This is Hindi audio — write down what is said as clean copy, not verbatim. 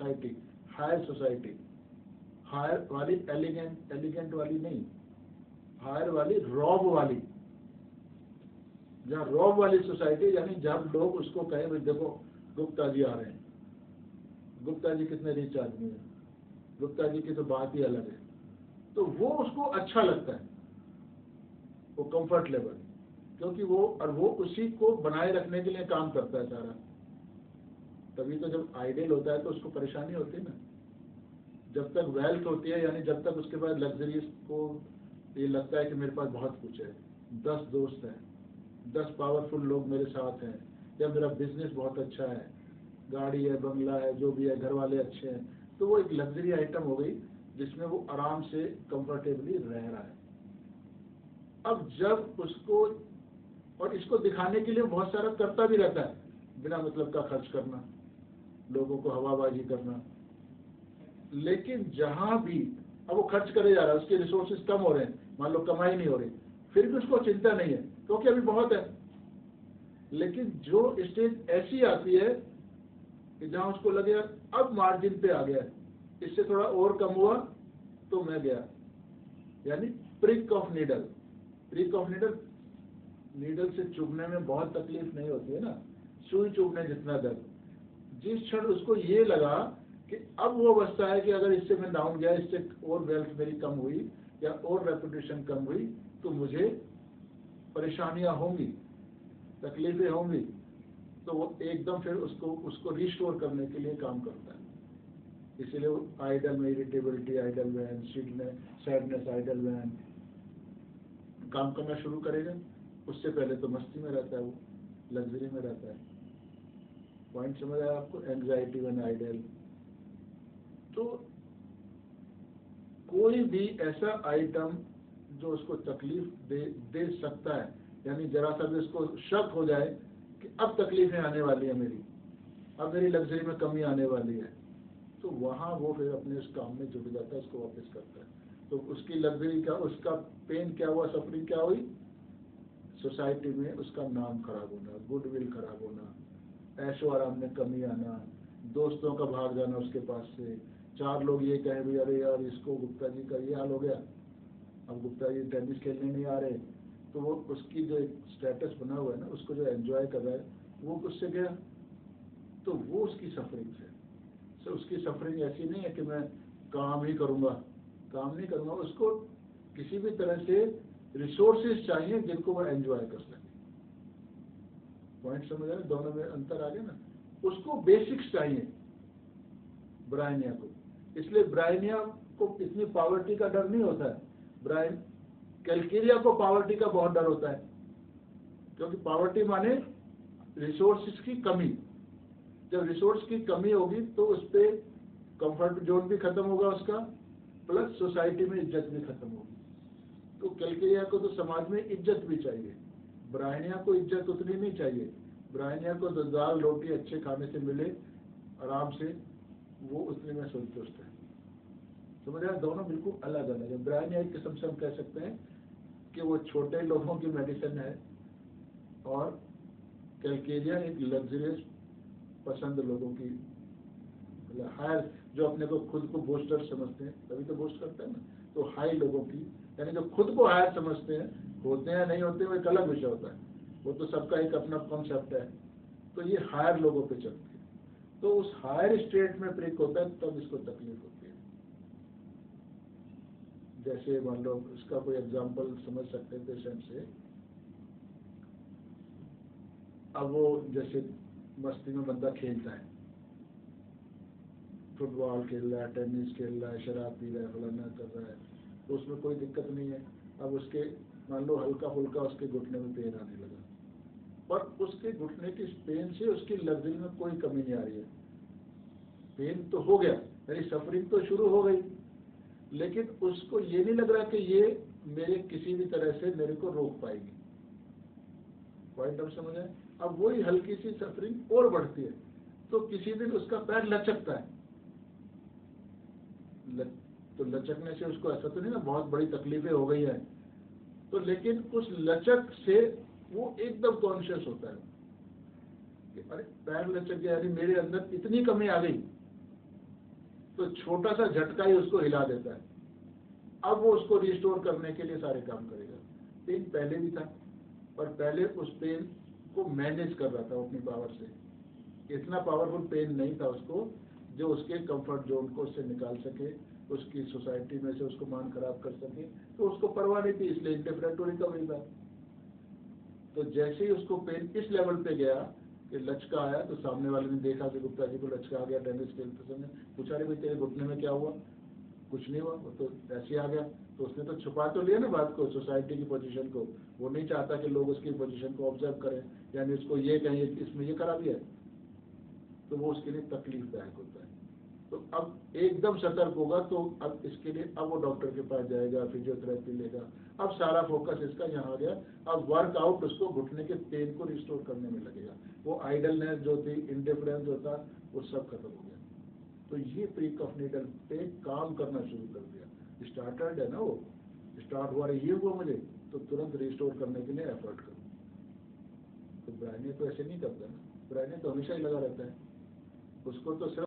सोसाइटी, हायर सोसाइटी, हायर वाली एलिगेंट वाली नहीं, हायर वाली रॉब वाली, जहाँ रॉब वाली सोसाइटी, यानी जब लोग उसको कहे भाई देखो गुप्ता जी आ रहे हैं, गुप्ता जी कितने रिच आदमी है, गुप्ता जी की तो बात ही अलग है, तो वो उसको अच्छा लगता है, वो कंफर्ट लेवल, क्योंकि वो उसी को बनाए रखने के लिए काम करता है सारा। तभी तो जब आइडियल होता है तो उसको परेशानी होती है ना। जब तक वेल्थ होती है, यानी जब तक उसके पास लग्जरीज को ये लगता है कि मेरे पास बहुत कुछ है, 10 दोस्त हैं, 10 पावरफुल लोग मेरे साथ हैं, या मेरा बिजनेस बहुत अच्छा है, गाड़ी है, बंगला है, जो भी है, घर वाले अच्छे हैं, तो वो एक लग्जरी आइटम हो गई जिसमें वो आराम से कंफर्टेबली रह रहा है। अब जब उसको, और इसको दिखाने के लिए बहुत सारा करता भी रहता है, बिना मतलब का खर्च करना, लोगों को हवाबाजी करना, लेकिन जहां भी अब वो खर्च करे जा रहा है, उसके रिसोर्सेज कम हो रहे हैं, मान लो कमाई नहीं हो रही, फिर भी उसको चिंता नहीं है क्योंकि अभी बहुत है। लेकिन जो स्टेज ऐसी आती है कि जहां उसको लगे अब मार्जिन पे आ गया है, इससे थोड़ा और कम हुआ तो मैं गया, यानी prick of needle. Prick of needle, needle से चुभने में बहुत तकलीफ नहीं होती है ना, सुई चुभने जितना दर्द। जिस क्षण उसको ये लगा कि अब वो अवस्था है कि अगर इससे मैं डाउन गया, इससे और वेल्थ मेरी कम हुई या और रेपुटेशन कम हुई तो मुझे परेशानियां होंगी, तकलीफें होंगी, तो वो एकदम फिर उसको रिस्टोर करने के लिए काम करता है। इसीलिए वो आइडल में इरिटेबिलिटी आइडल वैन, सैडनेस आइडल वैन काम करना शुरू करेगा। उससे पहले तो मस्ती में रहता है, वो लग्जरी में रहता है। पॉइंट समझ आया आपको? एंग्जाइटी वैन आइडल। तो कोई भी ऐसा आइटम जो उसको तकलीफ दे सकता है, यानी जरा सा भी उसको शक हो जाए कि अब तकलीफें आने वाली है मेरी, अब मेरी लग्जरी में कमी आने वाली है, तो वहां वो फिर अपने उस काम में जुट जाता है, उसको वापस करता है। तो उसकी लग्जरी का, उसका पेन क्या हुआ, सफरिंग क्या हुई? सोसाइटी में उसका नाम खराब होना, गुडविल खराब होना, ऐशो आराम में कमी आना, दोस्तों का भाग जाना उसके पास से, 4 लोग ये कहें भी अरे यार इसको गुप्ता जी का ये हाल हो गया, अब गुप्ता जी टेनिस खेलने नहीं आ रहे, तो वो उसकी जो एक स्टेटस बना हुआ है ना, उसको जो एंजॉय कर रहा है वो उससे गया, तो वो उसकी सफरिंग है। तो उसकी सफरिंग ऐसी नहीं है कि मैं काम ही करूंगा, काम नहीं करूंगा, उसको किसी भी तरह से रिसोर्सेज चाहिए जिनको वो एंजॉय कर सके। पॉइंट समझ रहे? दोनों में अंतर आ गया ना। उसको बेसिक्स चाहिए ब्रायनिया को, इसलिए ब्रायनिया को इतनी पॉवर्टी का डर नहीं होता है। कैलकेरिया को पॉवर्टी का बहुत डर होता है, क्योंकि पॉवर्टी माने रिसोर्सेज की कमी। जब रिसोर्स की कमी होगी तो उस पर कंफर्ट जोन भी खत्म होगा उसका, प्लस सोसाइटी में इज्जत भी खत्म होगी। तो कैलकेरिया को तो समाज में इज्जत भी चाहिए, ब्रायनिया को इज्जत उतनी नहीं चाहिए। ब्रायनिया को तो दाल रोटी अच्छे खाने से मिले आराम से, वो उतने में संतुष्ट है। समझ रहे? दोनों बिल्कुल अलग अलग है। ब्रायनिया एक किस्म से हम कह सकते हैं कि वो छोटे लोगों की मेडिसिन है, और कैलकेरिया एक लग्जरियस पसंद लोगों की, मतलब हायर, जो अपने को खुद को बोस्टर समझते हैं, तभी तो बोस्ट करते हैं ना, तो हाई लोगों की, यानी जो खुद को हायर समझते हैं, होते हैं नहीं होते वो एक अलग विषय होता है, वो तो सबका एक अपना कॉन्सेप्ट है। तो ये हायर लोगों पे चलती है, तो उस हायर स्टेट में प्रिक होता है तब इसको तकलीफ होती है। जैसे मान लो इसका कोई एग्जांपल समझ सकते हैं पेशेंट से, अब वो जैसे मस्ती में बंदा खेलता है, फुटबॉल खेल रहा है, टेनिस खेल रहा है, शराब पी रहा है, फलाना कर रहा है, तो उसमें कोई दिक्कत नहीं है। अब उसके मान लो हल्का फुल्का उसके घुटने में पेन आने लगा, पर उसके घुटने की पेन से उसकी लग्जरी में कोई कमी नहीं आ रही है। पेन तो हो गया, मेरी सफरिंग तो शुरू हो गई, लेकिन उसको ये नहीं लग रहा कि ये मेरे किसी भी तरह से मेरे को रोक पाएगी। पॉइंट अब समझ आए? अब वही हल्की सी सफरिंग और बढ़ती है, तो किसी दिन उसका पैर लचकता है, तो लचकने से उसको ऐसा तो नहीं ना बहुत बड़ी तकलीफें हो गई है, तो लेकिन उस लचक से वो एकदम कॉन्शियस होता है कि अरे पैर लचक गया, यानी मेरे अंदर इतनी कमी आ गई तो छोटा सा झटका ही उसको हिला देता है। अब वो उसको रिस्टोर करने के लिए सारे काम करेगा। पेन पहले भी था, पर पहले उस पेन को मैनेज कर रहा था अपनी पावर से। इतना पावरफुल पेन नहीं था उसको जो उसके कंफर्ट जोन को उससे निकाल सके, उसकी सोसाइटी में से उसको मान खराब कर सके। तो उसको परवाह नहीं थी, इसलिए इंडिफरेंट टू रिकवरी था। तो जैसे ही उसको पेन इस लेवल पे गया कि लचका आया, तो सामने वाले ने देखा कि गुप्ता जी को लचका आ गया टेनिस खेलते समय, पूछा अरे भाई तेरे घुटने में क्या हुआ? कुछ नहीं हुआ, वो तो ऐसे ही आ गया। तो उसने तो छुपा तो लिया ना बात को, सोसाइटी की पोजीशन को। वो नहीं चाहता कि लोग उसकी पोजीशन को ऑब्जर्व करें, यानी उसको ये कहें इसमें ये खराबी है, तो वो उसके लिए तकलीफदायक होता है। तो अब एकदम सतर्क होगा, तो अब इसके लिए अब वो डॉक्टर के पास जाएगा, फिजियोथेरेपी लेगा। अब सारा फोकस इसका यहाँ आ गया। अब वर्कआउट उसको घुटने के पेन को रिस्टोर करने में लगेगा। वो आइडलनेस जो थी, इंडिफरेंस होता, वो सब खत्म हो गया। तो ये प्री कफ नीडल पे काम करना शुरू कर दिया। स्टार्टेड है ना, वो स्टार्ट हुआ ये हुआ मुझे, तो तुरंत रिस्टोर करने के लिए एफर्ट करो। तो ब्रायने तो ऐसे नहीं करता ना, ब्रायने तो हमेशा ही लगा रहता है, उसको तो सिर्फ